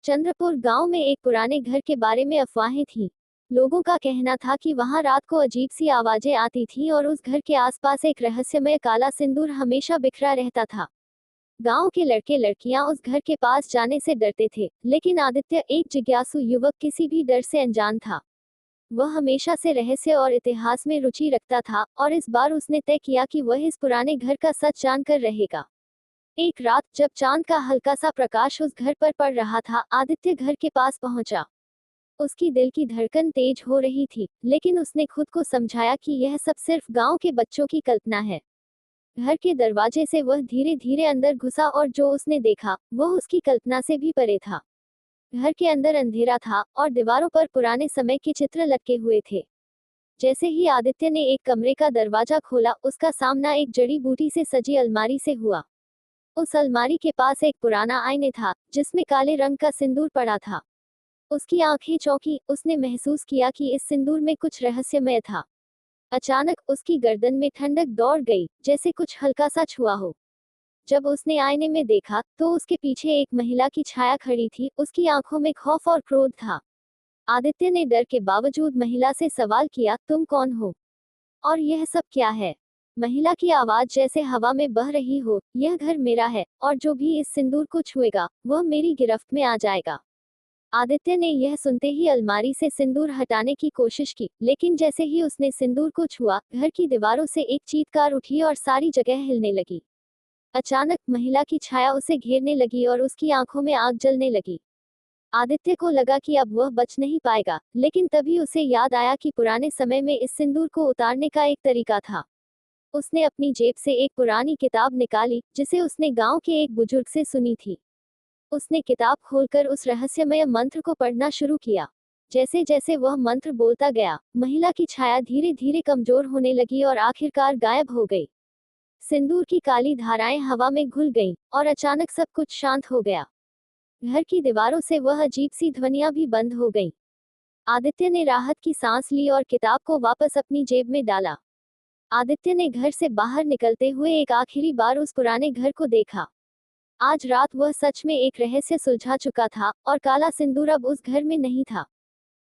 चंद्रपुर गांव में एक पुराने घर के बारे में अफवाहें थीं। लोगों का कहना था कि वहां रात को अजीब सी आवाजें आती थीं और उस घर के आसपास एक रहस्यमय काला सिंदूर हमेशा बिखरा रहता था। गांव के लड़के लड़कियां उस घर के पास जाने से डरते थे, लेकिन आदित्य, एक जिज्ञासु युवक, किसी भी डर से अनजान था। वह हमेशा से रहस्य और इतिहास में रुचि रखता था और इस बार उसने तय किया कि वह इस पुराने घर का सच जानकर रहेगा। एक रात जब चांद का हल्का सा प्रकाश उस घर पर पड़ रहा था, आदित्य घर के पास पहुंचा। उसकी दिल की धड़कन तेज हो रही थी, लेकिन उसने खुद को समझाया कि यह सब सिर्फ गांव के बच्चों की कल्पना है। घर के दरवाजे से वह धीरे धीरे अंदर घुसा और जो उसने देखा वह उसकी कल्पना से भी परे था। घर के अंदर अंधेरा था और दीवारों पर पुराने समय के चित्र लटके हुए थे। जैसे ही आदित्य ने एक कमरे का दरवाजा खोला, उसका सामना एक जड़ी बूटी से सजी अलमारी से हुआ। उस अलमारी के पास एक पुराना आईने था, जिसमें काले रंग का सिंदूर पड़ा था। उसकी आंखें चौंकी, उसने महसूस किया कि इस सिंदूर में कुछ रहस्यमय था। अचानक उसकी गर्दन में ठंडक दौड़ गई, जैसे कुछ हल्का सा छुआ हो। जब उसने आईने में देखा, तो उसके पीछे एक महिला की छाया खड़ी थी, उसकी आंखों में खौफ और क्रोध था। आदित्य ने डर के बावजूद महिला से सवाल किया, तुम कौन हो और यह सब क्या है? महिला की आवाज जैसे हवा में बह रही हो, यह घर मेरा है और जो भी इस सिंदूर को छुएगा वह मेरी गिरफ्त में आ जाएगा। आदित्य ने यह सुनते ही अलमारी से सिंदूर हटाने की कोशिश की, लेकिन जैसे ही उसने सिंदूर को छुआ, घर की दीवारों से एक चीत्कार उठी और सारी जगह हिलने लगी। अचानक महिला की छाया उसे घेरने लगी और उसकी आंखों में आग जलने लगी। आदित्य को लगा कि अब वह बच नहीं पाएगा, लेकिन तभी उसे याद आया कि पुराने समय में इस सिंदूर को उतारने का एक तरीका था। उसने अपनी जेब से एक पुरानी किताब निकाली, जिसे उसने गांव के एक बुजुर्ग से सुनी थी। उसने किताब खोलकर उस रहस्यमय मंत्र को पढ़ना शुरू किया। जैसे जैसे वह मंत्र बोलता गया, महिला की छाया धीरे धीरे कमजोर होने लगी और आखिरकार गायब हो गई। सिंदूर की काली धाराएं हवा में घुल गईं और अचानक सब कुछ शांत हो गया। घर की दीवारों से वह अजीब सी ध्वनियां भी बंद हो गईं। आदित्य ने राहत की सांस ली और किताब को वापस अपनी जेब में डाला। आदित्य ने घर से बाहर निकलते हुए एक आखिरी बार उस पुराने घर को देखा। आज रात वह सच में एक रहस्य सुलझा चुका था और काला सिंदूर अब उस घर में नहीं था।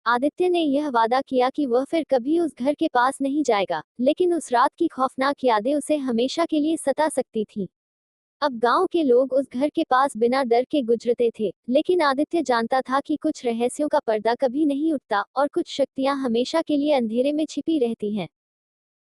आदित्य ने यह वादा किया कि वह फिर कभी उस घर के पास नहीं जाएगा, लेकिन उस रात की खौफनाक यादें उसे हमेशा के लिए सता सकती थीं। अब गांव के लोग उस घर के पास बिना डर के गुजरते थे, लेकिन आदित्य जानता था कि कुछ रहस्यों का पर्दा कभी नहीं उठता और कुछ शक्तियां हमेशा के लिए अंधेरे में छिपी रहती हैं।